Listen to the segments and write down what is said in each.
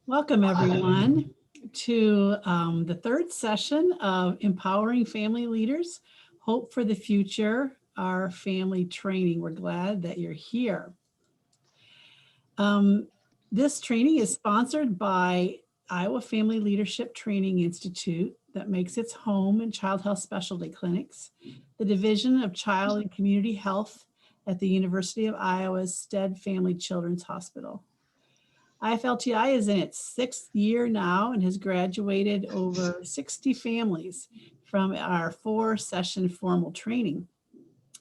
Welcome, everyone, to the third session of Empowering Family Leaders, Hope for the Future, our family training. We're glad that you're here. This training is sponsored by Iowa Family Leadership Training Institute that makes its home in child health specialty clinics, the Division of Child and Community Health at the University of Iowa's Stead Family Children's Hospital. IFLTI is in its 6th year now and has graduated over 60 families from our 4-session formal training.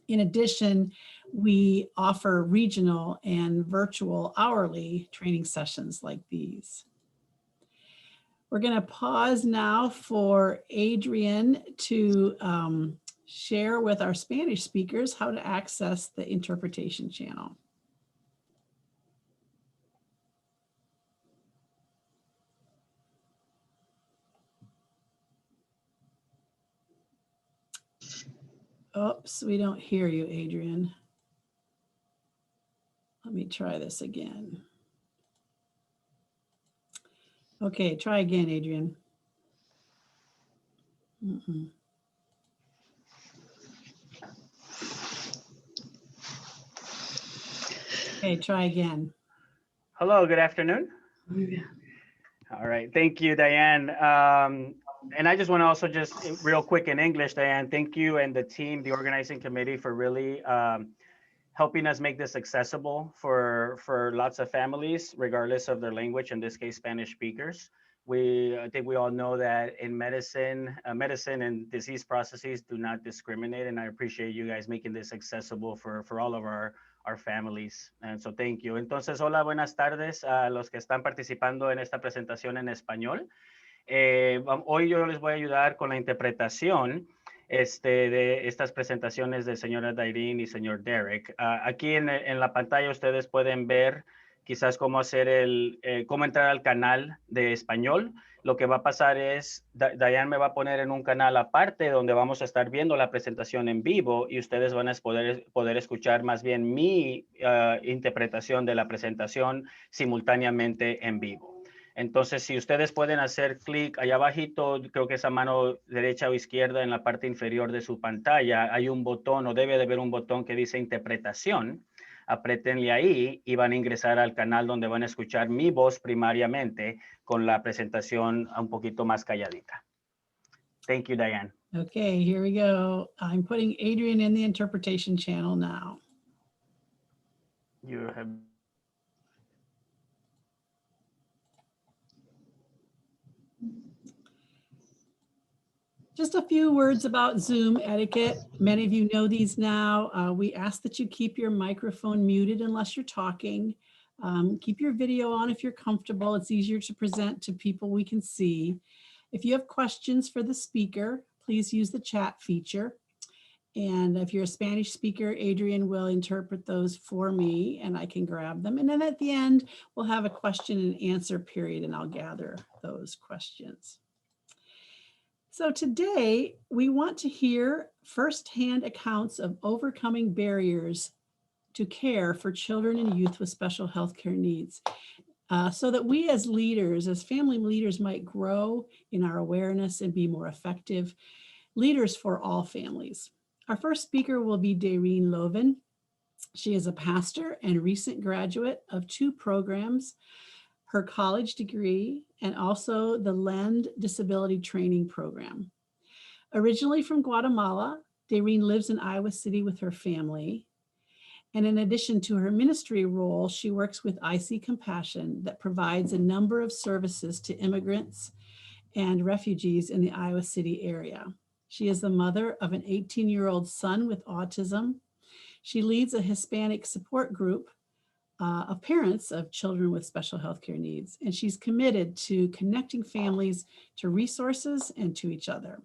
In addition, we offer regional and virtual hourly training sessions like these. We're going to pause now for Adrian to share with our Spanish speakers how to access the interpretation channel. Oops, we don't hear you, Adrian. Let me try this again. Okay, try again, Adrian. Okay, try again. Hello, good afternoon. All right, thank you, Diane. And I just want to also just real quick in English, Diane, thank you and the team, the organizing committee for really helping us make this accessible for lots of families, regardless of their language, in this case, Spanish speakers. I think we all know that in medicine and disease processes do not discriminate, and I appreciate you guys making this accessible for all of our families. And so thank you. Entonces, hola, buenas tardes a los que están participando en esta presentación en español. Hoy yo les voy a ayudar con la interpretación de estas presentaciones de señora Dairin y señor Derek. Aquí en la pantalla ustedes pueden ver quizás cómo cómo entrar al canal de español. Lo que va a pasar es, Diane me va a poner en un canal aparte donde vamos a estar viendo la presentación en vivo y ustedes van a poder escuchar más bien mi interpretación de la presentación simultáneamente en vivo. Entonces, si ustedes pueden hacer clic allá abajito, creo que esa mano derecha o izquierda en la parte inferior de su pantalla, hay un botón o debe de haber un botón que dice interpretación. Apretenle ahí y van a ingresar al canal donde van a escuchar mi voz primariamente con la presentación un poquito más calladita. Thank you, Diane. Okay, here we go. I'm putting Adrian in the interpretation channel now. You have... Just a few words about Zoom etiquette. Many of you know these now. We ask that you keep your microphone muted unless you're talking. Keep your video on if you're comfortable. It's easier to present to people we can see. If you have questions for the speaker, please use the chat feature. And if you're a Spanish speaker, Adrian will interpret those for me and I can grab them. And then at the end, we'll have a question and answer period and I'll gather those questions. So today we want to hear firsthand accounts of overcoming barriers to care for children and youth with special healthcare needs, so that we as leaders, as family leaders, might grow in our awareness and be more effective leaders for all families. Our first speaker will be Dairin Loven. She is a pastor and recent graduate of 2 programs, her college degree, and also the LEND Disability Training Program. Originally from Guatemala, Dairin lives in Iowa City with her family. And in addition to her ministry role, she works with I See Compassion that provides a number of services to immigrants and refugees in the Iowa City area. She is the mother of an 18-year-old son with autism. She leads a Hispanic support group of parents of children with special healthcare needs, and she's committed to connecting families to resources and to each other.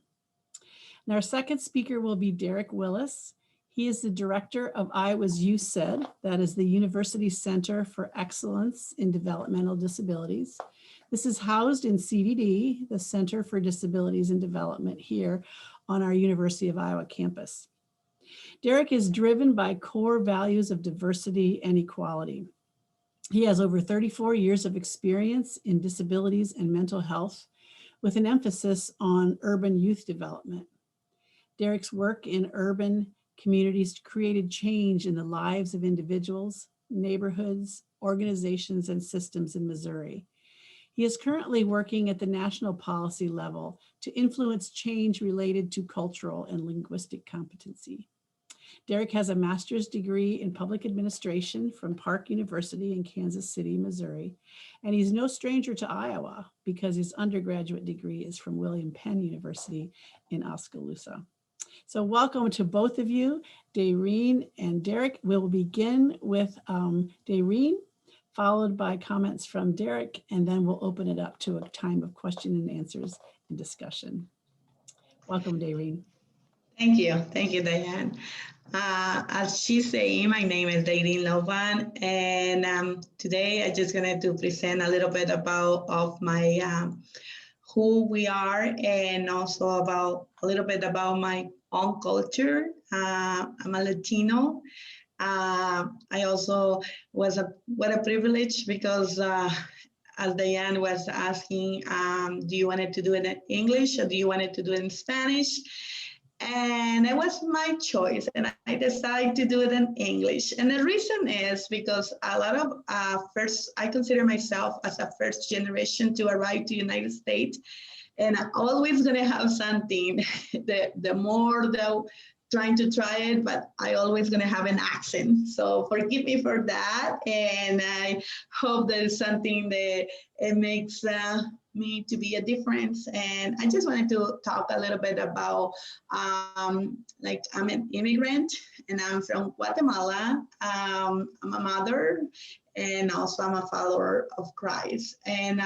And our second speaker will be Derek Willis. He is the director of Iowa's USED, that is the University Center for Excellence in Developmental Disabilities. This is housed in CDD, the Center for Disabilities and Development here on our University of Iowa campus. Derek is driven by core values of diversity and equality. He has over 34 years of experience in disabilities and mental health, with an emphasis on urban youth development. Derek's work in urban communities created change in the lives of individuals, neighborhoods, organizations, and systems in Missouri. He is currently working at the national policy level to influence change related to cultural and linguistic competency. Derek has a master's degree in public administration from Park University in Kansas City, Missouri, and he's no stranger to Iowa because his undergraduate degree is from William Penn University in Oskaloosa. So welcome to both of you, Dayreen and Derek. We'll begin with Dayreen, followed by comments from Derek, and then we'll open it up to a time of question and answers and discussion. Welcome, Dayreen. Thank you, Diane. As she's saying, my name is Dayreen Lovan, and today I'm just going to present a little bit of my who we are, and also about a little bit about my own culture. I'm a Latino. I also what a privilege, because as Diane was asking, do you want to do it in English or do you want to do it in Spanish? And it was my choice, and I decided to do it in English. And the reason is because a lot of I consider myself as a first generation to arrive to the United States, and I'm always going to have something, the more trying to try it, but I always going to have an accent. So forgive me for that. And I hope that is something that it makes me to be a difference. And I just wanted to talk a little bit about, like, I'm an immigrant and I'm from Guatemala. I'm a mother, and also I'm a follower of Christ. And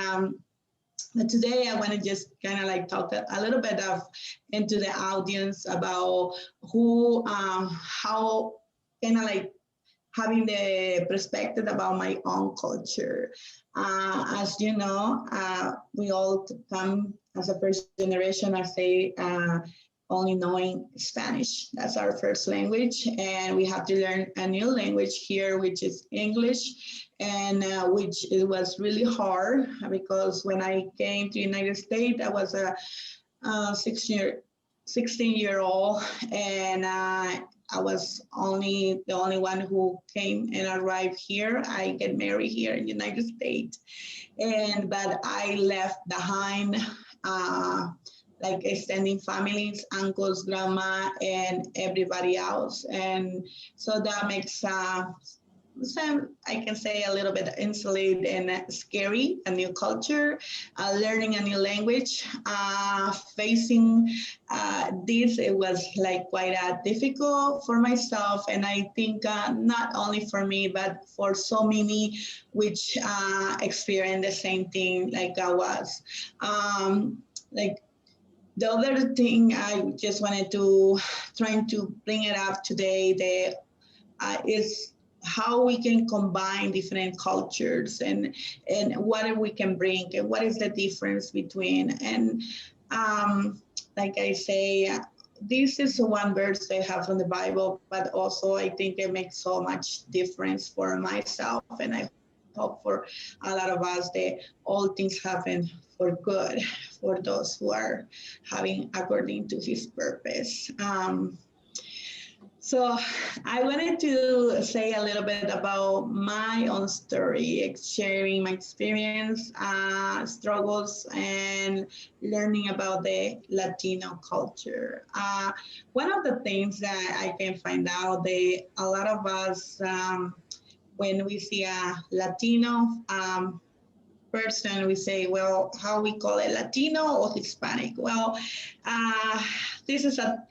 but today I want to just kind of like talk a little bit into the audience about who, how kind of like having the perspective about my own culture. As you know, we all come as a first generation, I say, only knowing Spanish. That's our first language, and we have to learn a new language here, which is English, and which it was really hard, because when I came to the United States, I was a 16-year-old, and I was the only one who came and arrived here. I get married here in the United States, but I left behind like extending families, uncles, grandma, and everybody else. And so that makes, I can say, a little bit insulated and scary, a new culture, learning a new language, facing this, it was like quite difficult for myself. And I think not only for me, but for so many which experienced the same thing like I was. Like, the other thing I just wanted to trying to bring it up today is how we can combine different cultures and what we can bring and what is the difference between. And like I say, this is one verse I have from the Bible, but also I think it makes so much difference for myself, and I hope for a lot of us that all things happen for good for those who are having according to his purpose. So I wanted to say a little bit about my own story, sharing my experience, struggles, and learning about the Latino culture. One of the things that I can find out that a lot of us, when we see a Latino person, we say, well, how we call it, Latino or Hispanic? Well, this is a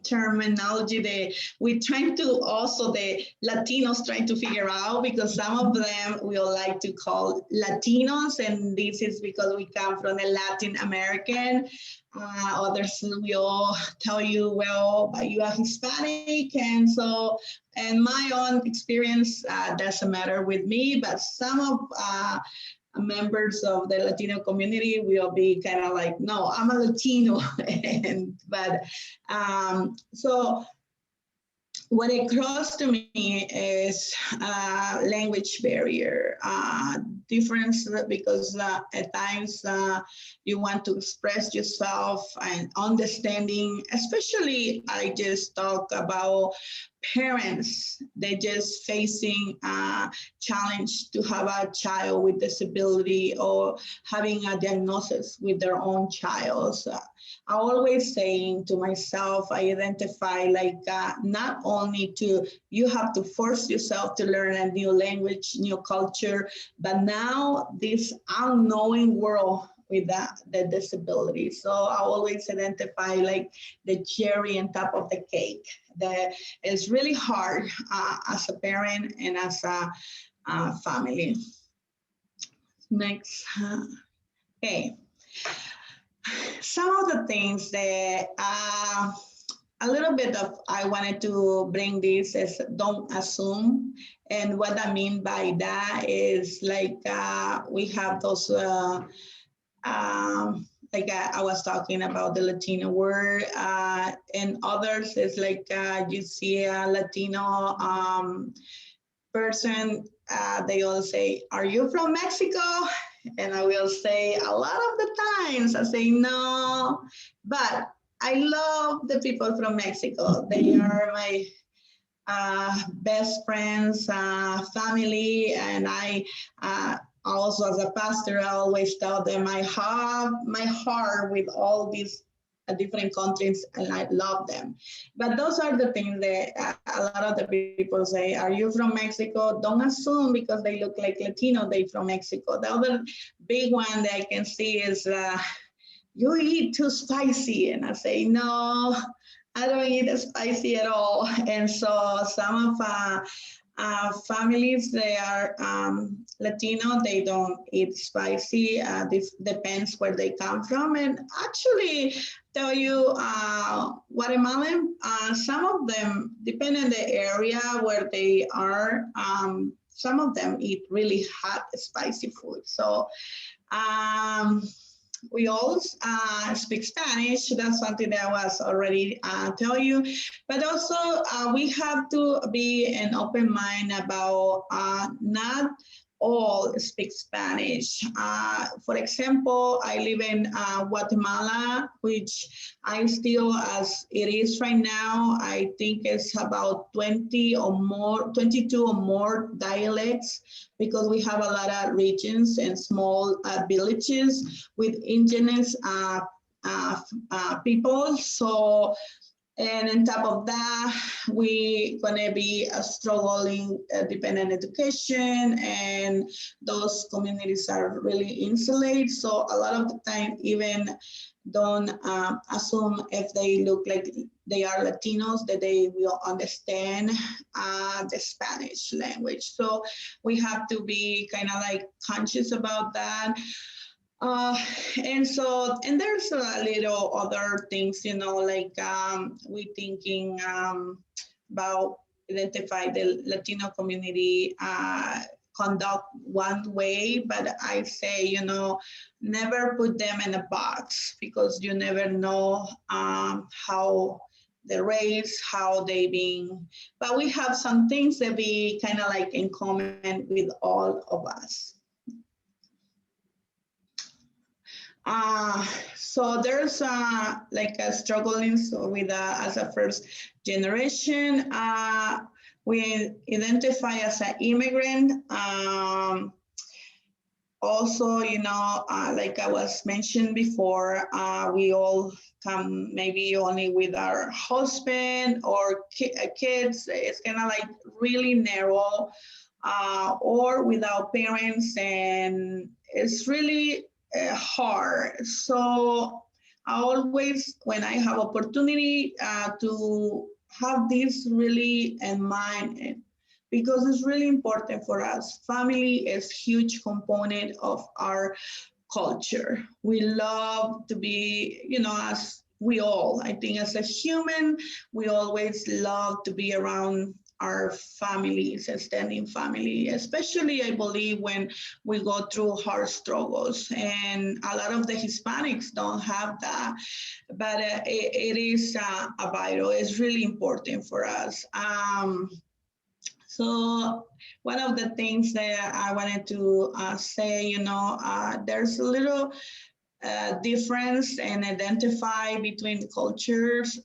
terminology that we're trying to also, the Latinos trying to figure out, because some of them will like to call Latinos, and this is because we come from the Latin American. Others will tell you, well, you are Hispanic, and so, and my own experience doesn't matter with me, but some of members of the Latino community will be kind of like, no, I'm a Latino. So what occurs to me is language barrier difference, because at times you want to express yourself and understanding, especially I just talk about parents. They just facing a challenge to have a child with disability or having a diagnosis with their own child. So I always saying to myself, I identify like not only to, you have to force yourself to learn a new language, new culture, but now this unknowing world with the disability. So I always identify like the cherry on top of the cake. That is really hard as a parent and as a family. Next. Okay. Some of the things that a little bit of I wanted to bring this is don't assume. And what I mean by that is like we have those like I was talking about the Latino word, and others is like you see a Latino person, they all say, "Are you from Mexico?" And I will say a lot of the times I say no, but I love the people from Mexico. They are my best friends, family, and I also as a pastor, I always tell them I have my heart with all these different countries and I love them. But those are the things that a lot of the people say, are you from Mexico? Don't assume because they look like Latino, they from Mexico. The other big one that I can see is you eat too spicy. And I say, no, I don't eat spicy at all. And so some of families, they are Latino, they don't eat spicy. This depends where they come from. And actually, tell you, Guatemalan, some of them, depending on the area where they are, some of them eat really hot, spicy food. So we all speak Spanish. That's something that I was already tell you. But also we have to be an open mind about not all speak Spanish. For example, I live in Guatemala, which I still, as it is right now, I think it's about 20 or more, 22 or more dialects, because we have a lot of regions and small villages with indigenous people. So, and on top of that, we gonna be struggling dependent education, and those communities are really insulated. So a lot of the time, even don't assume if they look like they are Latinos that they will understand the Spanish language. So we have to be kind of like conscious about that. And so, and there's a little other things, you know, like we thinking about identify the Latino community conduct one way, but I say, you know, never put them in a box, because you never know how the race, how they being, but we have some things that be kind of like in common with all of us. So there's like a struggling with as a first generation. We identify as an immigrant. Also, you know, like I was mentioned before, we all come maybe only with our husband or kids. It's kind of like really narrow, or without parents, and it's really hard. So I always, when I have opportunity to have this really in mind, because it's really important for us. Family is huge component of our culture. We love to be, you know, as we all, I think as a human, we always love to be around our families, extending family, especially I believe when we go through hard struggles. And a lot of the Hispanics don't have that, but it is a vital, it's really important for us. So one of the things that I wanted to say, there's a little difference and identify between cultures.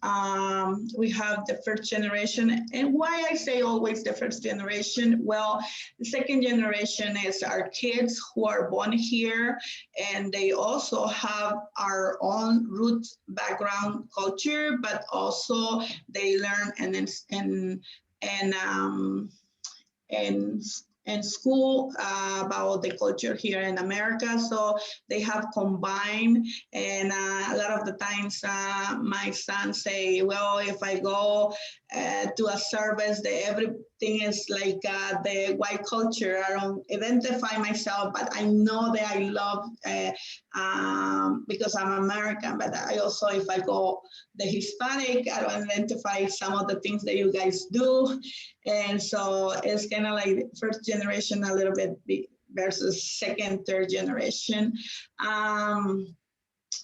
We have the first generation, and why I say always the first generation, well, the second generation is our kids who are born here, and they also have our own roots, background, culture, but also they learn and in school about the culture here in America. So they have combined, and a lot of the times my son say, well, if I go to a service, everything is like the white culture. I don't identify myself, but I know that I love because I'm American, but I also, if I go the Hispanic, I don't identify some of the things that you guys do. And so it's kind of like first generation a little bit versus second, third generation.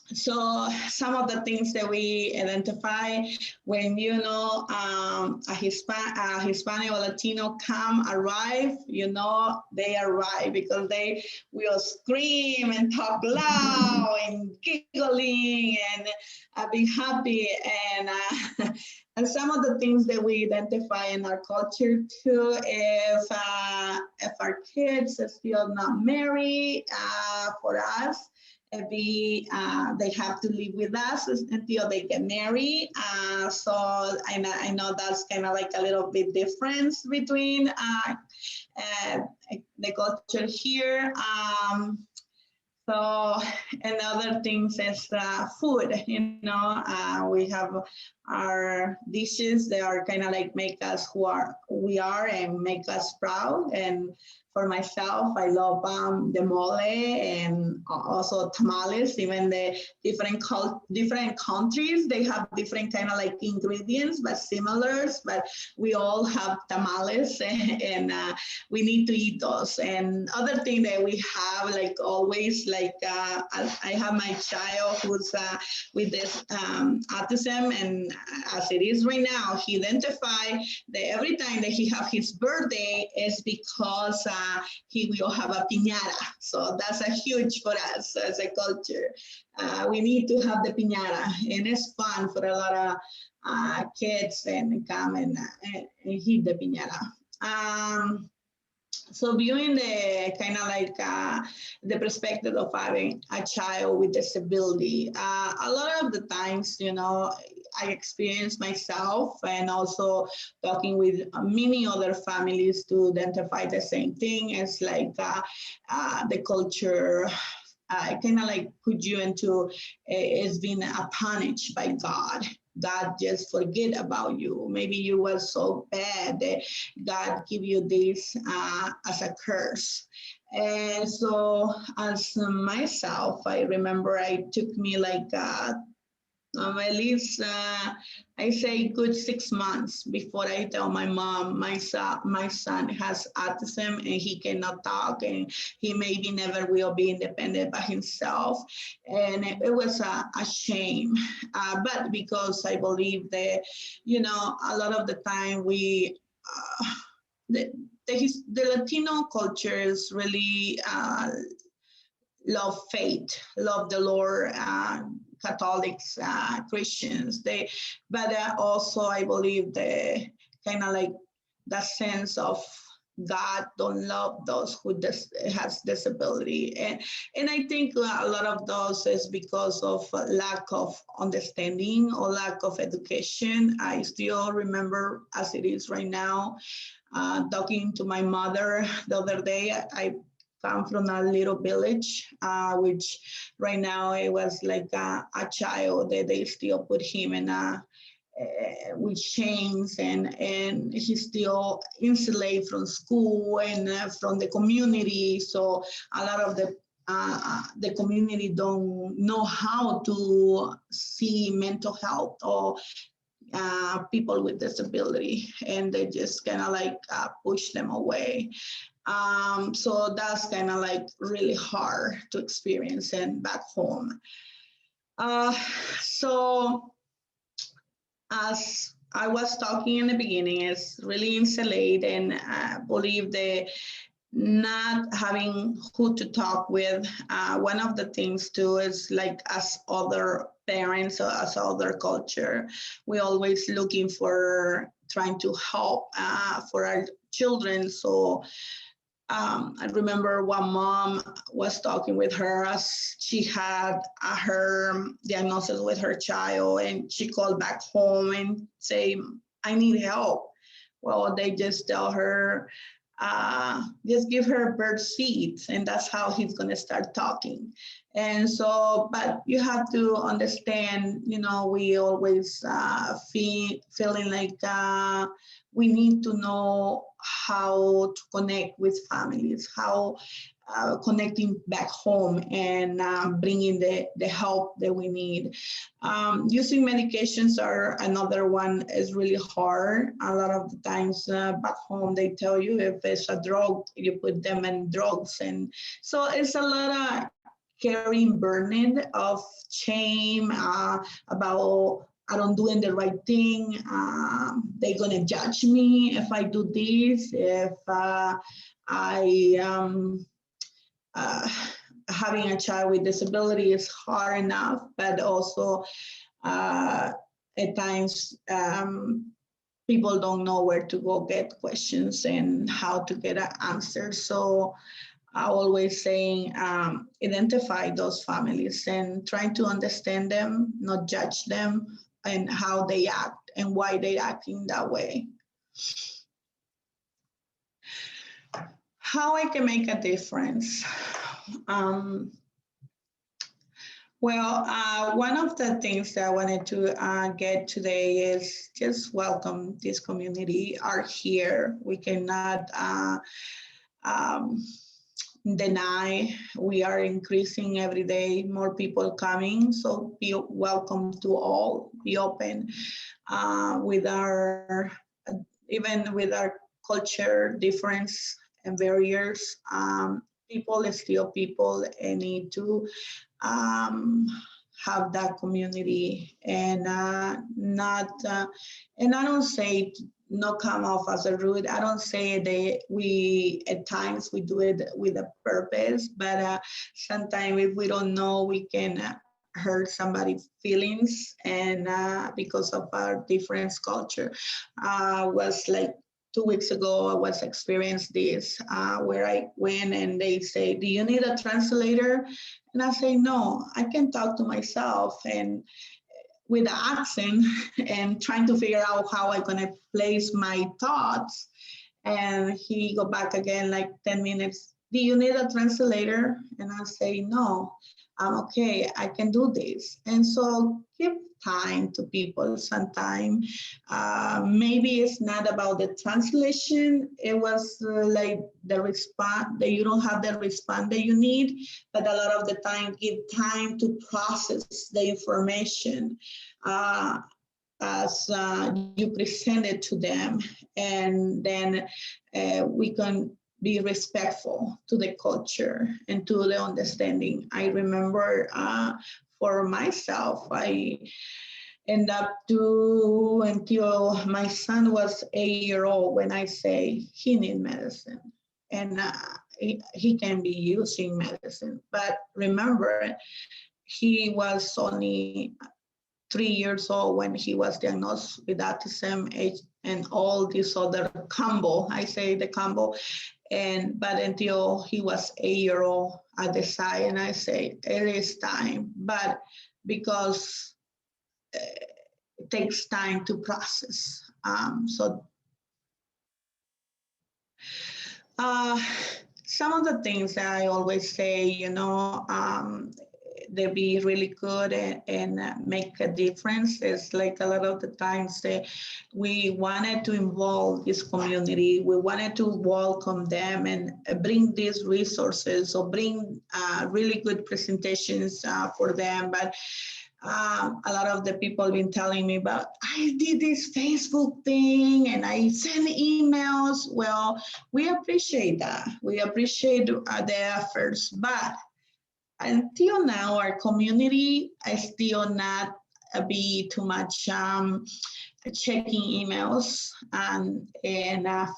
So some of the things that we identify when a Hispanic or Latino arrive, they arrive because they will scream and talk loud and giggling and be happy, and and some of the things that we identify in our culture too, if our kids are still not married, for us, they have to live with us until they get married. So I know that's kind of like a little bit difference between the culture here. So, and other things is food, we have our dishes that are kind of like make us who we are and make us proud. And for myself, I love the mole and also tamales. Even the different countries, they have different kind of like ingredients, but similar. But we all have tamales, and we need to eat those. And other thing that we have, like always, like I have my child who's with this autism, and as it is right now, he identified that every time that he have his birthday is because he will have a piñata. So that's a huge for us as a culture. We need to have the piñata, and it's fun for a lot of kids and come and hit the piñata. So viewing the kind of like the perspective of having a child with disability, a lot of the times, I experience myself and also talking with many other families to identify the same thing. It's like the culture kind of like put you into it's been punished by God. God just forget about you. Maybe you were so bad that God give you this as a curse. And so as myself, I remember it took me like at least I say good 6 months before I tell my mom my son has autism and he cannot talk and he maybe never will be independent by himself. And it was a shame, but because I believe that a lot of the time we the Latino culture is really love faith, love the Lord, Catholics, Christians. But also I believe the kind of like that sense of God don't love those who has disability, and I think a lot of those is because of lack of understanding or lack of education. I still remember as it is right now, talking to my mother the other day. I come from a little village, which right now it was like a child that they still put him in with chains, and he's still insulated from school and from the community. So a lot of the community don't know how to see mental health or people with disability, and they just kind of like push them away. So that's kind of like really hard to experience and back home. So as I was talking in the beginning, it's really insulate, and I believe the not having who to talk with. One of the things too is like as other parents or as other culture, we always looking for trying to help for our children. So I remember one mom was talking with her as she had her diagnosis with her child, and she called back home and say, I need help. Well, they just tell her, just give her bird seeds, and that's how he's going to start talking. And so, but you have to understand, you know, we always feeling like we need to know how to connect with families, how connecting back home and bringing the help that we need. Using medications are another one is really hard. A lot of the times back home, they tell you if it's a drug, you put them in drugs. And so it's a lot of carrying burden of shame about I don't doing the right thing. They're gonna judge me if I do this. If having a child with disability is hard enough, but also at times people don't know where to go get questions and how to get an answer. So I always saying identify those families and trying to understand them, not judge them, and how they act and why they acting that way. How I can make a difference. One of the things that I wanted to get today is just welcome this community are here. We cannot deny. We are increasing every day, more people coming. So be welcome to all, be open with our, even with our culture difference and barriers. People is still people and need to have that community and not, and I don't say not come off as a rude. I don't say that we, at times we do it with a purpose, but sometimes if we don't know, we can hurt somebody's feelings and because of our different culture. Was like 2 weeks ago, I was experienced this where I went and they say, do you need a translator? And I say, no, I can talk to myself and with the accent and trying to figure out how I'm gonna place my thoughts. And he go back again like 10 minutes. Do you need a translator? And I say, no, I'm okay, I can do this. And so give time to people sometime. Maybe it's not about the translation. It was like the response that you don't have the response that you need, but a lot of the time give time to process the information as you present it to them. And then we can be respectful to the culture and to the understanding. I remember for myself, I end up to until my son was 8 years old when I say he needs medicine and he can be using medicine. But remember, he was only 3 years old when he was diagnosed with autism and all this other combo. I say the combo. But until he was 8 years old, I decide and I say it is time. But because it takes time to process. Some of the things that I always say, they be really good and make a difference. It's like a lot of the times we wanted to involve this community. We wanted to welcome them and bring these resources or bring really good presentations for them. But A lot of the people been telling me about, I did this Facebook thing and I send emails. Well, we appreciate that. We appreciate the efforts, but until now, our community is still not be too much checking emails and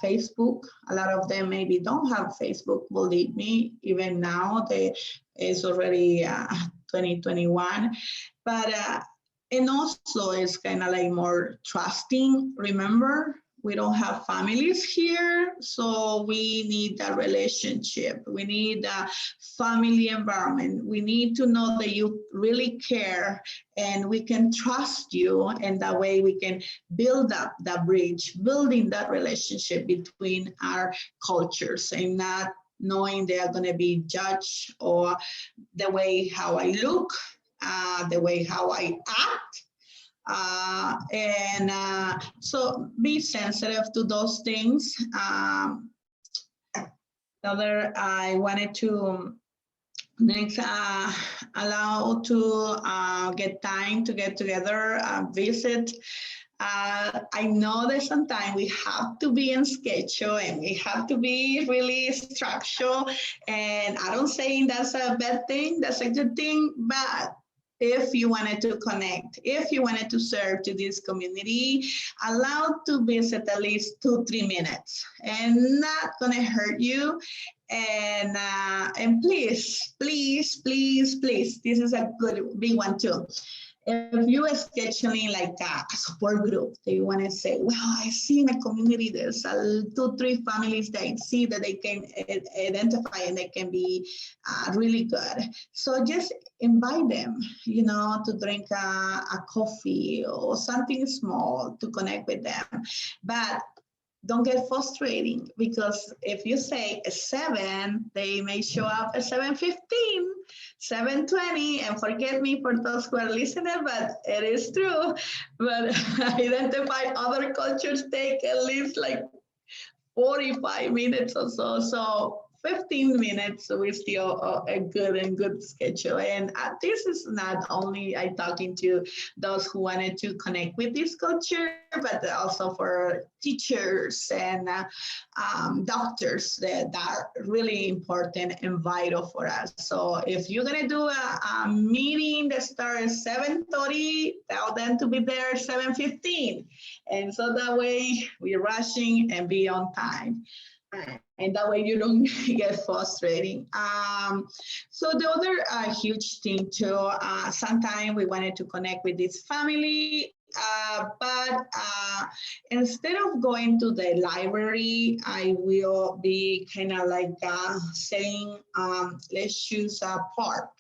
Facebook. A lot of them maybe don't have Facebook, believe me. Even now, it's already 2021. But and also it's kind of like more trusting. Remember, we don't have families here, so we need that relationship. We need a family environment. We need to know that you really care and we can trust you, and that way we can build up that bridge, building that relationship between our cultures, and not knowing they are going to be judged or the way how I look, the way how I act. So be sensitive to those things. Another, I wanted to next allow to get time to get together, visit. I know that sometimes we have to be in schedule and we have to be really structural. And I don't say that's a bad thing, that's a good thing, but if you wanted to connect, if you wanted to serve to this community, allowed to visit at least 2-3 minutes, and not gonna hurt you. And please, please, please, please, this is a good big one too. If you are scheduling like a support group, that you want to say, well, I see in the community there's 2-3 families that I see that they can identify and they can be really good. So just invite them, you know, to drink a coffee or something small to connect with them. But don't get frustrating, because if you say 7, they may show up at 7:15, 7:20, and forget me for those who are listening, but it is true. But identify other cultures take at least like 45 minutes or so. So 15 minutes is still a good schedule. And this is not only I talking to those who wanted to connect with this culture, but also for teachers and doctors that are really important and vital for us. So if you're gonna do a meeting that starts at 7:30, tell them to be there 7:15. And so that way we're rushing and be on time. And that way you don't get frustrating. So the other huge thing too, sometimes we wanted to connect with this family, but instead of going to the library, I will be kind of like saying, let's choose a park.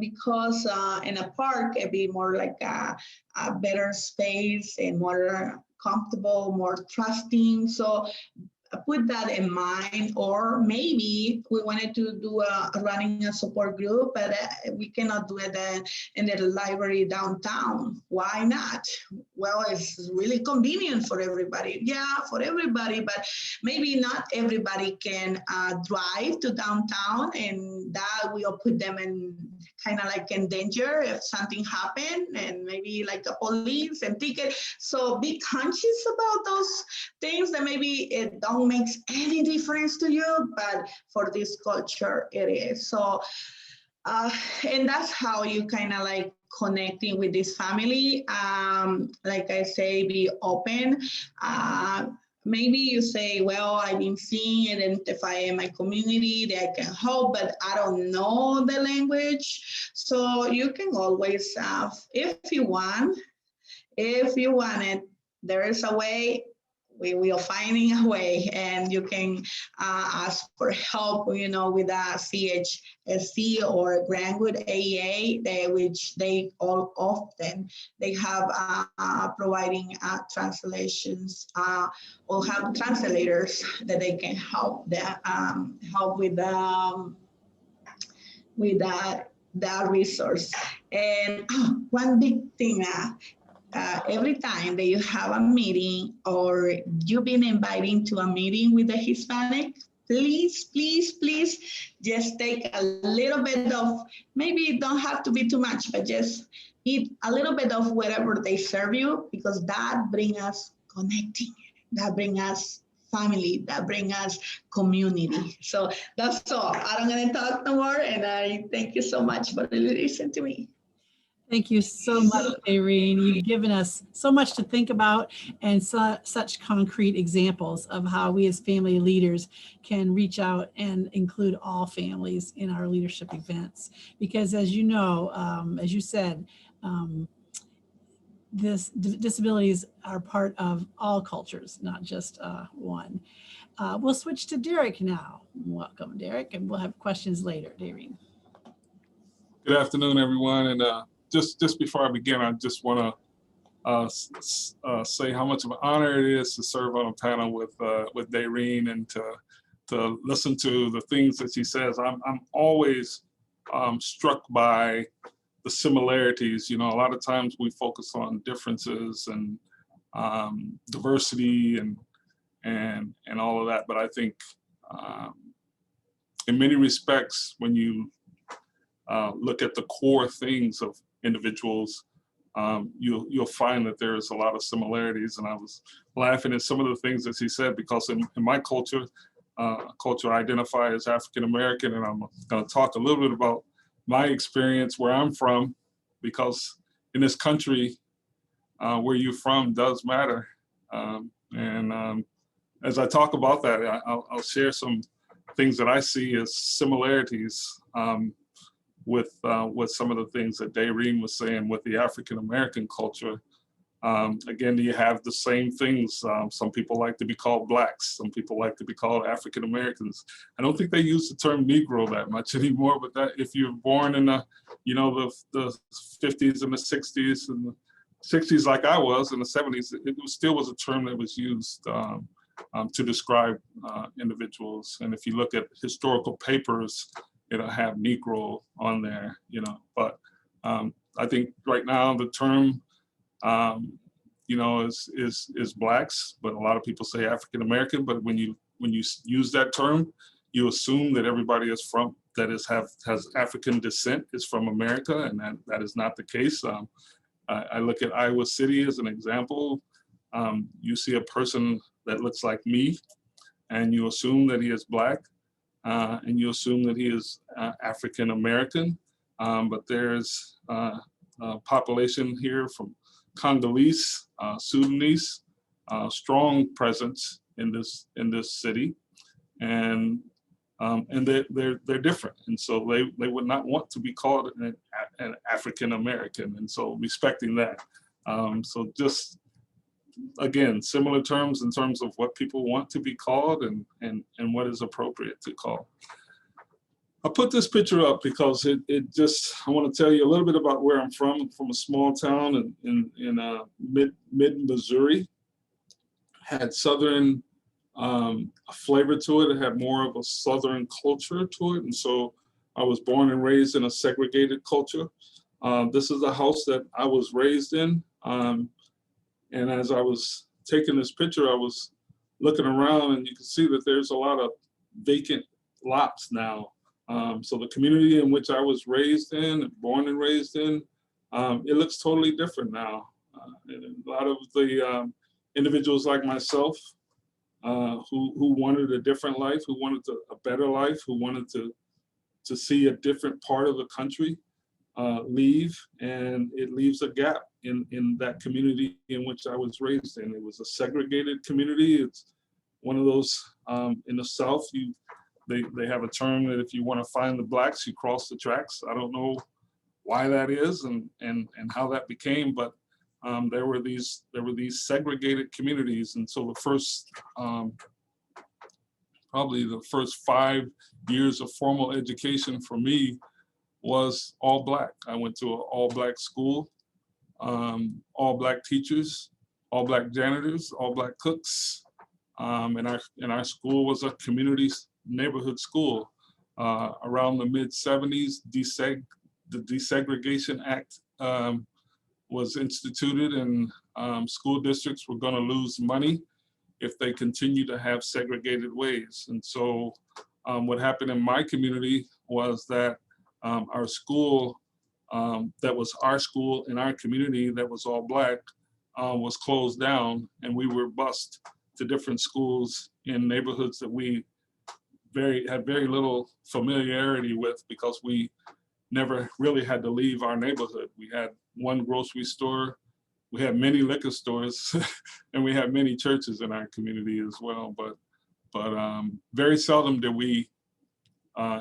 Because in a park, it'd be more like a better space and more comfortable, more trusting. So put that in mind. Or maybe we wanted to do running a support group, but we cannot do it in the library downtown. Why not? Well, it's really convenient for everybody. Yeah, for everybody, but maybe not everybody can drive to downtown, and that will put them in kind of like in danger if something happened, and maybe like the police and ticket. So be conscious about those things that maybe it don't make any difference to you, but for this culture it is. So and that's how you kind of like connecting with this family. Like I say, be open. Maybe you say, well, I've been seeing, identify in my community that I can help, but I don't know the language. So you can always, if you want it, there is a way. We will finding a way, and you can ask for help, you know, with a CHSC or Grandwood AEA, which they all often they have providing translations or have translators that they can help that help with that resource. And one big thing. Every time that you have a meeting or you've been invited to a meeting with a Hispanic, please, please, please, just take a little bit of, maybe it don't have to be too much, but just eat a little bit of whatever they serve you, because that brings us connecting, that brings us family, that brings us community. So that's all. I don't gonna talk no more, and I thank you so much for listening to me. Thank you so much, Irene. You've given us so much to think about and such concrete examples of how we as family leaders can reach out and include all families in our leadership events. Because as you know, as you said, disabilities are part of all cultures, not just one. We'll switch to Derek now. Welcome, Derek, and we'll have questions later, Irene. Good afternoon, everyone. And just before I begin, I just want to say how much of an honor it is to serve on a panel with Dayreen and to listen to the things that she says. I'm always struck by the similarities. You know, a lot of times we focus on differences and diversity and all of that, but I think in many respects, when you look at the core things of individuals, you'll find that there's a lot of similarities. And I was laughing at some of the things that she said, because in my culture, I identify as African-American, and I'm going to talk a little bit about my experience where I'm from, because in this country, where you're from does matter. As I talk about that, I'll share some things that I see as similarities with some of the things that Dayreen was saying with the African-American culture. Again, you have the same things. Some people like to be called Blacks. Some people like to be called African-Americans. I don't think they use the term Negro that much anymore, but that if you're born in the 50s and the 60s and the 60s like I was, in the 70s, it still was a term that was used to describe individuals. And if you look at historical papers, it'll have Negro on there, but I think right now the term is Blacks, but a lot of people say African-American. But when you use that term, you assume that everybody has African descent is from America, and that is not the case. I look at Iowa City as an example. You see a person that looks like me, and you assume that he is Black, and you assume that he is African-American, but there's a population here from Congolese, Sudanese, strong presence in this city, and they're different, and so they would not want to be called an African American, and so respecting that. So just again, similar terms in terms of what people want to be called and what is appropriate to call. I put this picture up because I want to tell you a little bit about where I'm from. I'm from a small town in mid-Missouri. Had Southern flavor to it. It had more of a Southern culture to it. And so I was born and raised in a segregated culture. This is the house that I was raised in. And as I was taking this picture, I was looking around, and you can see that there's a lot of vacant lots now. So the community in which I was raised in, born and raised in, it looks totally different now. And a lot of the individuals like myself who wanted a different life, who wanted a better life, who wanted to see a different part of the country leave, and it leaves a gap in that community in which I was raised in. It was a segregated community. It's one of those in the South, they have a term that if you want to find the Blacks, you cross the tracks. I don't know why that is and how that became, but there were these segregated communities. And so the first, probably the first 5 years of formal education for me was all Black. I went to an all Black school, all Black teachers, all Black janitors, all Black cooks. And our school was a community neighborhood school. Around the mid-70s, the Desegregation Act was instituted, and school districts were going to lose money if they continue to have segregated ways. And so what happened in my community was that our school, that was our school in our community that was all Black, was closed down, and we were bused to different schools in neighborhoods that we had very little familiarity with, because we never really had to leave our neighborhood. We had one grocery store, we had many liquor stores, and we had many churches in our community as well. But very seldom did we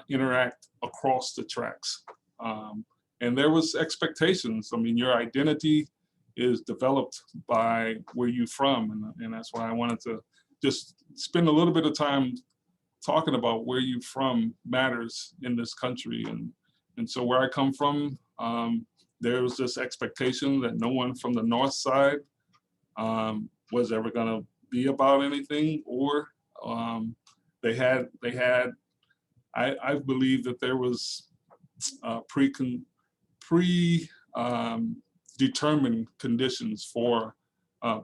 interact across the tracks. And there was expectations. I mean, your identity is developed by where you're from. And that's why I wanted to just spend a little bit of time talking about where you're from matters in this country. And so where I come from, there was this expectation that no one from the North Side was ever gonna be about anything, or I believe that there was determined conditions for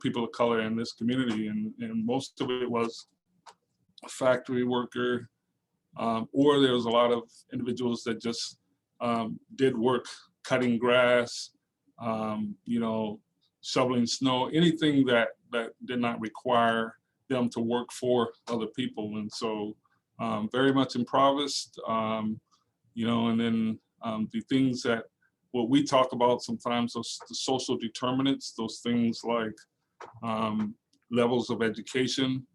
people of color in this community, and most of it was a factory worker, or there was a lot of individuals that just did work, cutting grass, shoveling snow, anything that did not require them to work for other people. And so very much improvised, and then the things that what we talk about sometimes, the social determinants, those things like levels of education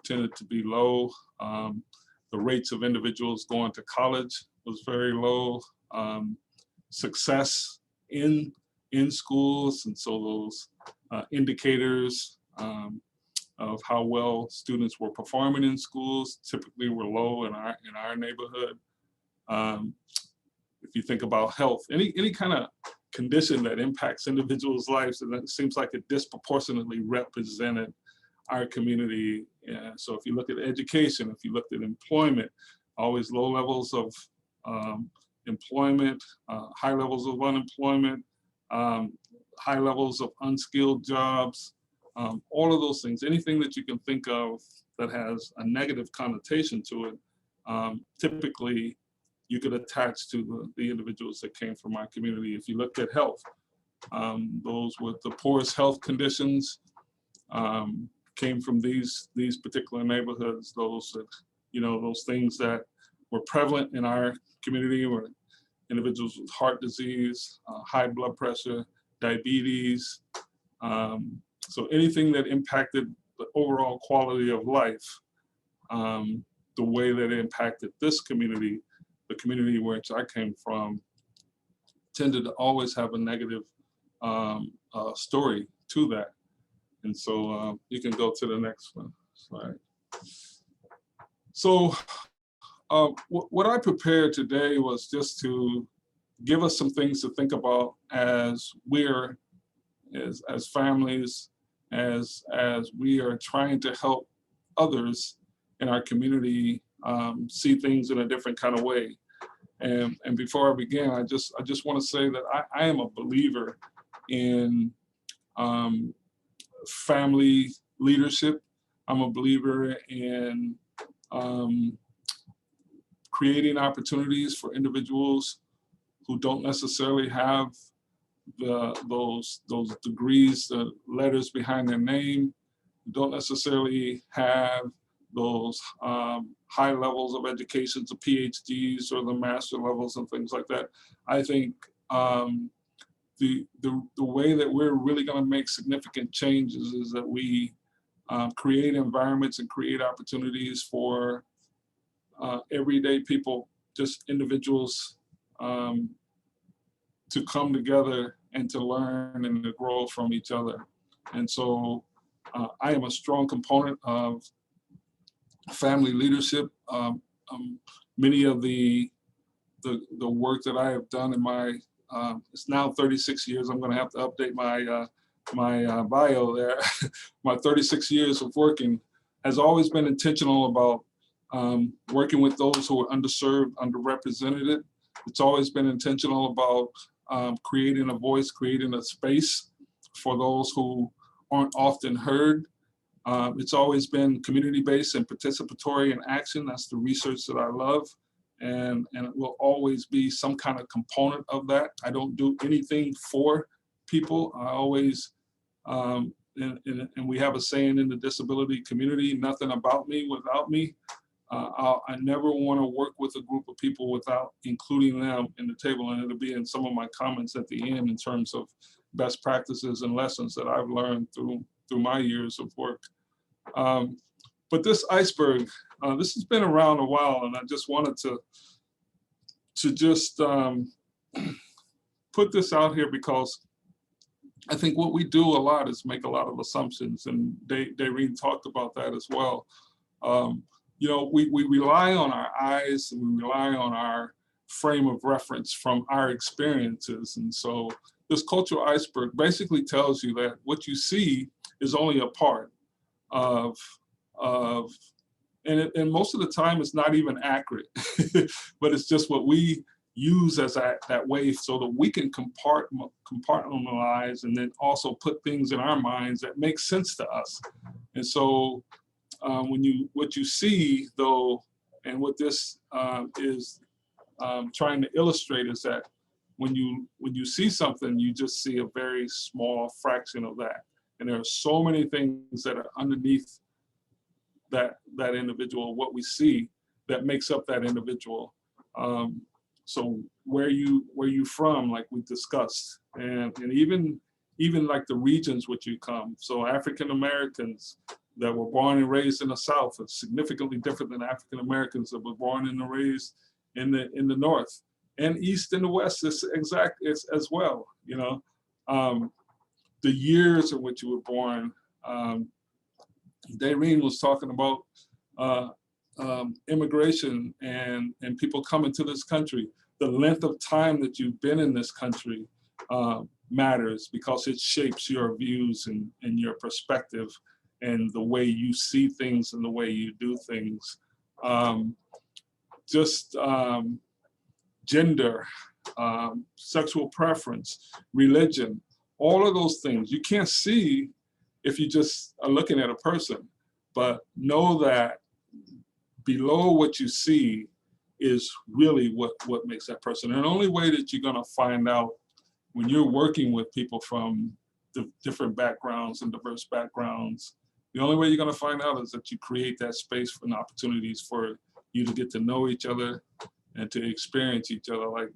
tended to be low. The rates of individuals going to college was very low. Success in schools, and so those indicators of how well students were performing in schools typically were low in our neighborhood. If you think about health, any kind of condition that impacts individuals' lives, and it seems like it disproportionately represented our community. So if you look at education, if you looked at employment, always low levels of employment, high levels of unemployment, high levels of unskilled jobs, all of those things, anything that you can think of that has a negative connotation to it, typically you could attach to the individuals that came from our community. If you looked at health, those with the poorest health conditions came from these particular neighborhoods. Those that, those things that were prevalent in our community were individuals with heart disease, high blood pressure, diabetes. So anything that impacted the overall quality of life, the way that it impacted this community, the community which I came from, tended to always have a negative story to that. And so you can go to the next one slide. So what I prepared today was just to give us some things to think about as we're, as families, as we are trying to help others in our community see things in a different kind of way. And before I begin, I just want to say that I am a believer in family leadership. I'm a believer in creating opportunities for individuals who don't necessarily have those degrees, the letters behind their name, don't necessarily have those high levels of education, the PhDs or the master levels and things like that. I think the way that we're really going to make significant changes is that we create environments and create opportunities for everyday people, just individuals, to come together and to learn and to grow from each other. And so I am a strong component of family leadership. Many of the work that I have done in my, it's now 36 years, I'm gonna have to update my bio there. My 36 years of working has always been intentional about working with those who are underserved, underrepresented. It's always been intentional about creating a voice, creating a space for those who aren't often heard. It's always been community-based and participatory in action. That's the research that I love. And it will always be some kind of component of that. I don't do anything for people. I always, and we have a saying in the disability community, nothing about me without me. I never want to work with a group of people without including them in the table, and it'll be in some of my comments at the end in terms of best practices and lessons that I've learned through my years of work. But this iceberg, this has been around a while, and I just wanted to just put this out here because I think what we do a lot is make a lot of assumptions, and Dayreen talked about that as well. You know, we rely on our eyes and we rely on our frame of reference from our experiences. And so this cultural iceberg basically tells you that what you see is only a part of and most of the time it's not even accurate, but it's just what we use as that way so that we can compartmentalize and then also put things in our minds that make sense to us. And so what you see though, and what this is trying to illustrate is that when you see something, you just see a very small fraction of that. And there are so many things that are underneath that individual, what we see, that makes up that individual. So where you from, like we discussed, and even like the regions which you come. So African Americans that were born and raised in the South are significantly different than African Americans that were born and raised in the North and East and the West is as well. You know, the years in which you were born. Dayreen was talking about immigration and people coming to this country. The length of time that you've been in this country matters because it shapes your views and your perspective and the way you see things and the way you do things. Gender, sexual preference, religion, all of those things you can't see if you just are looking at a person, but know that below what you see is really what makes that person. And the only way that you're gonna find out when you're working with people from the different backgrounds and diverse backgrounds, the only way you're gonna find out is that you create that space and opportunities for you to get to know each other and to experience each other. Like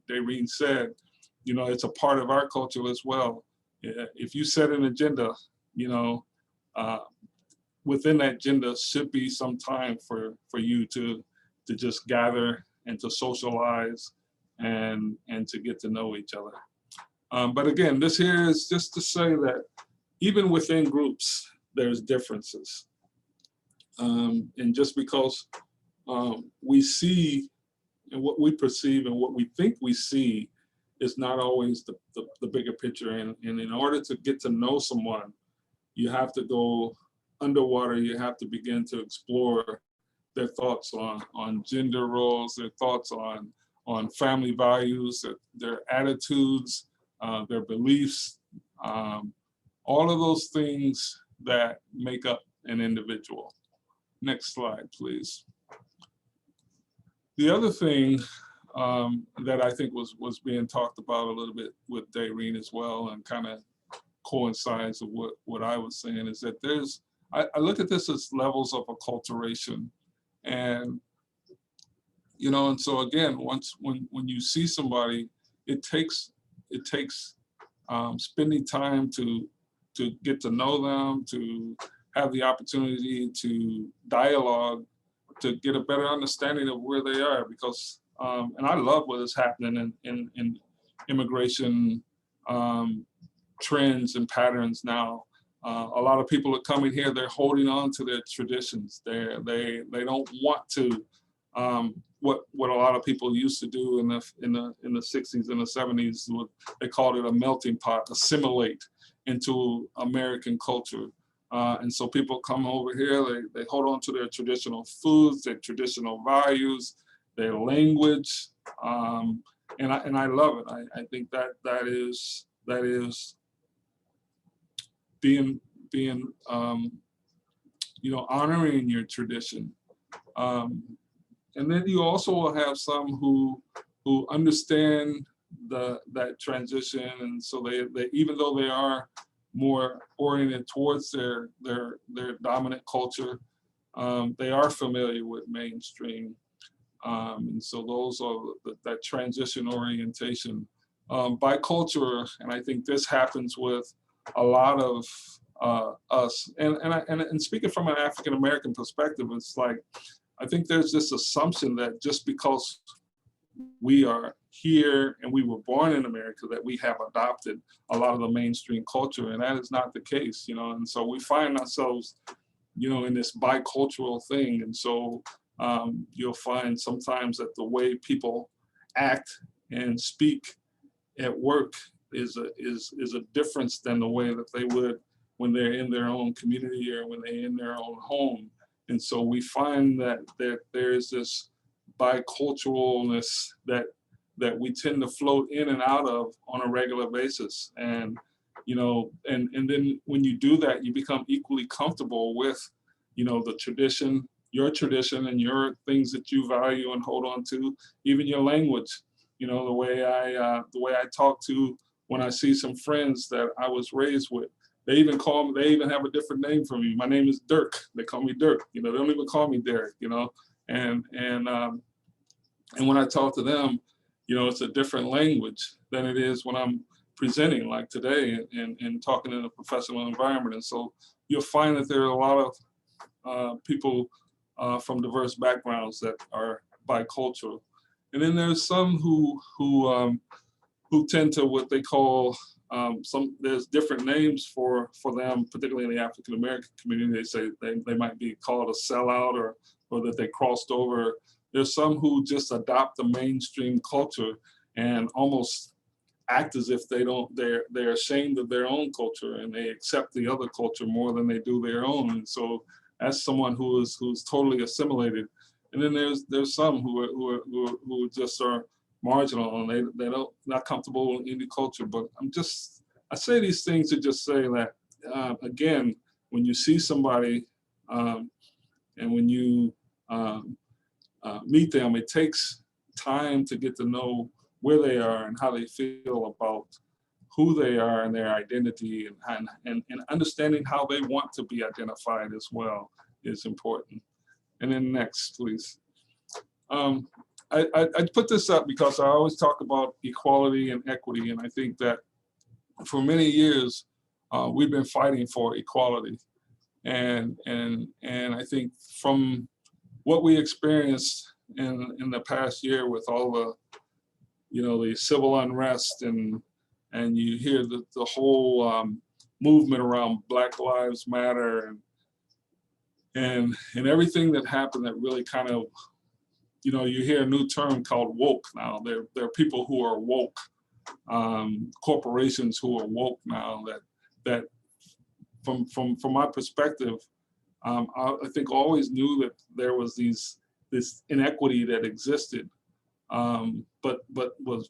Dayreen said, you know, it's a part of our culture as well. If you set an agenda, you know, within that agenda should be some time for you to just gather and to socialize and to get to know each other. But again, this here is just to say that even within groups, there's differences. And just because we see and what we perceive and what we think we see is not always the bigger picture. And in order to get to know someone, you have to go underwater. You have to begin to explore their thoughts on gender roles, their thoughts on family values, their attitudes, their beliefs, all of those things that make up an individual. Next slide, please. The other thing that I think was being talked about a little bit with Dayreen as well, and kind of coincides with what I was saying, is that I look at this as levels of acculturation. And, you know, and so again, when you see somebody, it takes spending time to get to know them, to have the opportunity to dialogue, to get a better understanding of where they are, because, and I love what is happening in immigration trends and patterns now. A lot of people are coming here, they're holding on to their traditions. They don't want to, what a lot of people used to do in the 60s and the 70s, they called it a melting pot, assimilate into American culture. And so people come over here, they hold on to their traditional foods, their traditional values, their language, and I love it. I think that is being honoring your tradition. And then you also will have some who understand that transition, and so they even though they are more oriented towards their dominant culture, they are familiar with mainstream. And so those are that transition orientation. Bicultural, and I think this happens with a lot of us. And speaking from an African-American perspective, it's like, I think there's this assumption that just because we are here and we were born in America, that we have adopted a lot of the mainstream culture, and that is not the case, and so we find ourselves, in this bicultural thing. And so you'll find sometimes that the way people act and speak at work is a difference than the way that they would when they're in their own community or when they're in their own home. And so we find that there is this biculturalness that we tend to float in and out of on a regular basis. And and then when you do that, you become equally comfortable with the tradition, your tradition, and your things that you value and hold on to, even your language. The way I talk to when I see some friends that I was raised with. They even have a different name for me. My name is Dirk. They call me Dirk. They don't even call me Derek. And when I talk to them, it's a different language than it is when I'm presenting, like today, and talking in a professional environment. And so you'll find that there are a lot of people from diverse backgrounds that are bicultural. And then there's some who tend to what they call there's different names for them, particularly in the African American community. They say they might be called a sellout or that they crossed over. There's some who just adopt the mainstream culture and almost act as if they're ashamed of their own culture, and they accept the other culture more than they do their own. And so that's someone who's totally assimilated. And then there's some who just are marginal, and they're not comfortable in any culture. But I say these things to just say that, again, when you see somebody and when you meet them, it takes time to get to know where they are and how they feel about who they are and their identity, and understanding how they want to be identified as well is important. And then next, please. I put this up because I always talk about equality and equity, and I think that for many years we've been fighting for equality, and I think from what we experienced in the past year with all the the civil unrest, and you hear the whole movement around Black Lives Matter, and everything that happened that really kind of, you hear a new term called woke now. There are people who are woke, corporations who are woke now, that from my perspective, I think always knew that there was this inequity that existed, but was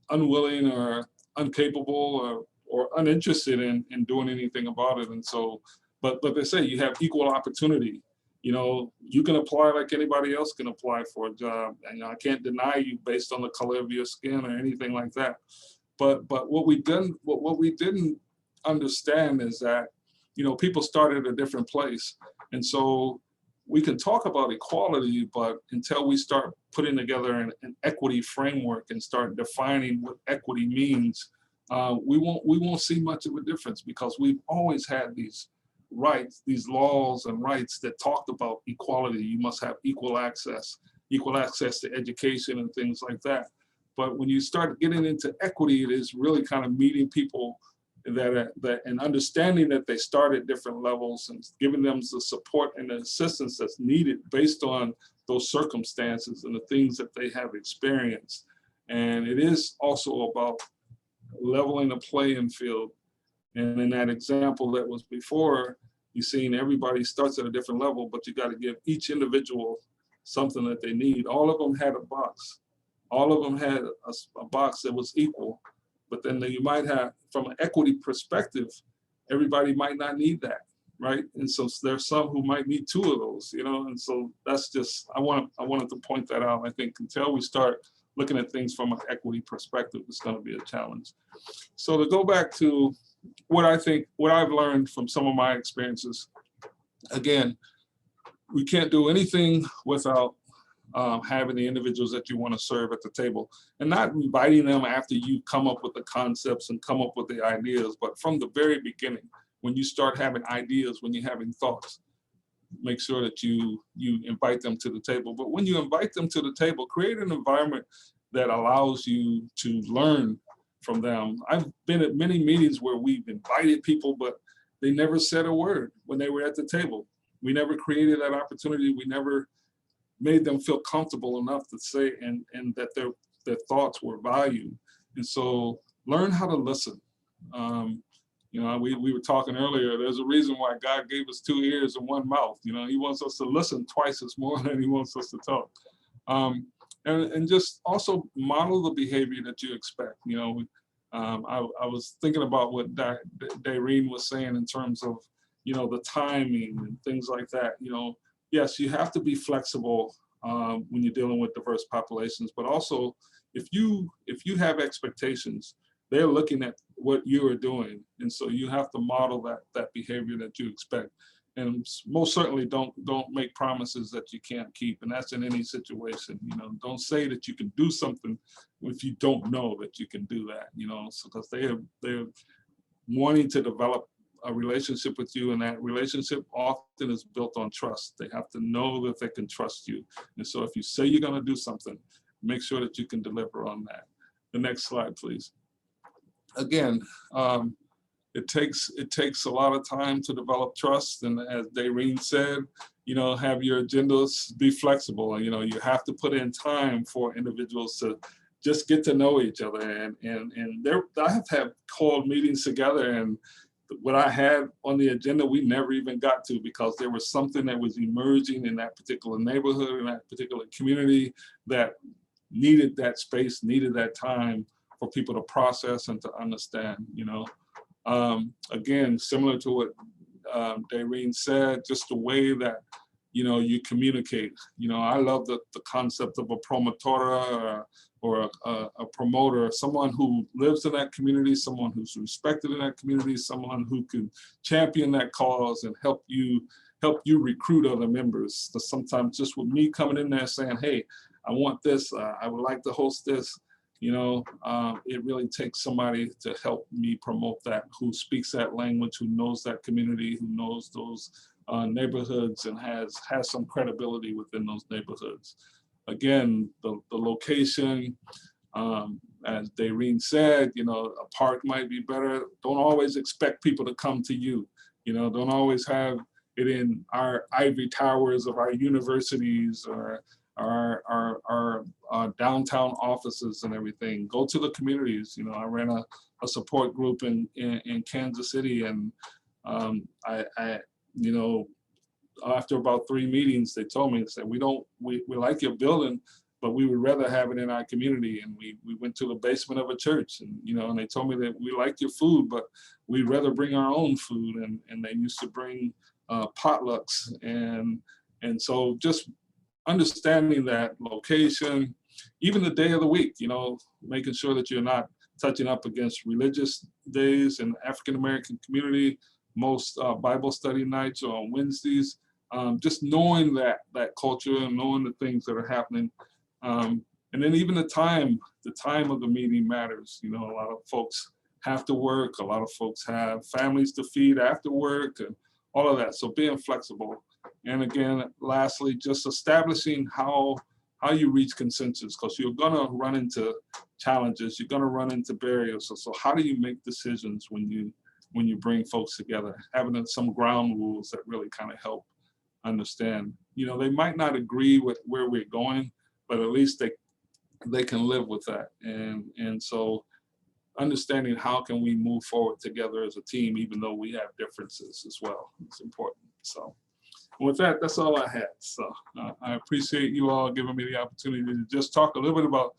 unwilling or incapable or uninterested in doing anything about it. And so, but they say you have equal opportunity. You can apply like anybody else can apply for a job, and I can't deny you based on the color of your skin or anything like that. But what we didn't understand is that people started at a different place, and so we can talk about equality, but until we start putting together an equity framework and start defining what equity means, we won't see much of a difference, because we've always had these rights, these laws and rights that talked about equality. You must have equal access to education and things like that. But when you start getting into equity, it is really kind of meeting people that and understanding that they start at different levels, and giving them the support and the assistance that's needed based on those circumstances and the things that they have experienced. And it is also about leveling the playing field. And in that example that was before, you've seen everybody starts at a different level, but you got to give each individual something that they need. All of them had a box. All of them had a box that was equal. But then you might have, from an equity perspective, everybody might not need that. right? And so there's some who might need 2 of those, you know, and so that's just, I wanted to point that out. I think until we start looking at things from an equity perspective, it's going to be a challenge. So to go back to what I've learned from some of my experiences, again, we can't do anything without having the individuals that you want to serve at the table, and not inviting them after you come up with the concepts and come up with the ideas, but from the very beginning, when you start having ideas, when you're having thoughts, make sure that you invite them to the table. But when you invite them to the table, create an environment that allows you to learn from them. I've been at many meetings where we've invited people, but they never said a word when they were at the table. We never created that opportunity. We never made them feel comfortable enough to say and that their thoughts were valued. And so learn how to listen. You know, we were talking earlier, there's a reason why God gave us 2 ears and 1 mouth. You know, he wants us to listen twice as more than he wants us to talk. And just also model the behavior that you expect. You know, I was thinking about what Daireen was saying in terms of, you know, the timing and things like that. You know, yes, you have to be flexible when you're dealing with diverse populations, but also if you have expectations, they're looking at what you are doing, and so you have to model that behavior that you expect. And most certainly don't make promises that you can't keep, and that's in any situation. You know, don't say that you can do something if you don't know that you can do that. You know, so because they're wanting to develop a relationship with you, and that relationship often is built on trust. They have to know that they can trust you, and so if you say you're going to do something, make sure that you can deliver on that. The next slide, please. Again, it takes a lot of time to develop trust, and as Daireen said, you know, have your agendas be flexible. You know, you have to put in time for individuals to just get to know each other. And I have called meetings together, and what I had on the agenda we never even got to, because there was something that was emerging in that particular neighborhood, in that particular community, that needed that space, needed that time for people to process and to understand. You know, again, similar to what Daireen said, just the way that, you know, you communicate. You know, I love the concept of a promotora or a promoter, someone who lives in that community, someone who's respected in that community, someone who can champion that cause and help you recruit other members. So sometimes just with me coming in there saying, hey, I want this, I would like to host this, you know, it really takes somebody to help me promote that, who speaks that language, who knows that community, who knows those neighborhoods, and has some credibility within those neighborhoods. Again, the location, as Daireen said, you know, a park might be better. Don't always expect people to come to you. You know, don't always have it in our ivory towers of our universities or our downtown offices and everything. Go to the communities. You know, I ran a support group in Kansas City, and I you know, after about 3 meetings, they told me, they said, we like your building, but we would rather have it in our community. And we went to the basement of a church, and, you know, and they told me that we like your food, but we'd rather bring our own food. And they used to bring potlucks. And so just understanding that location, even the day of the week, you know, making sure that you're not touching up against religious days in the African-American community. Most Bible study nights are on Wednesdays. Just knowing that culture and knowing the things that are happening. And then even the time of the meeting matters. You know, a lot of folks have to work. A lot of folks have families to feed after work and all of that. So being flexible. And again, lastly, just establishing how you reach consensus, because you're gonna run into challenges. You're gonna run into barriers. So how do you make decisions when you bring folks together? Having some ground rules that really kind of help understand. You know, they might not agree with where we're going, but at least they can live with that. And so understanding how can we move forward together as a team, even though we have differences as well. It's important. So with that, that's all I had. So I appreciate you all giving me the opportunity to just talk a little bit about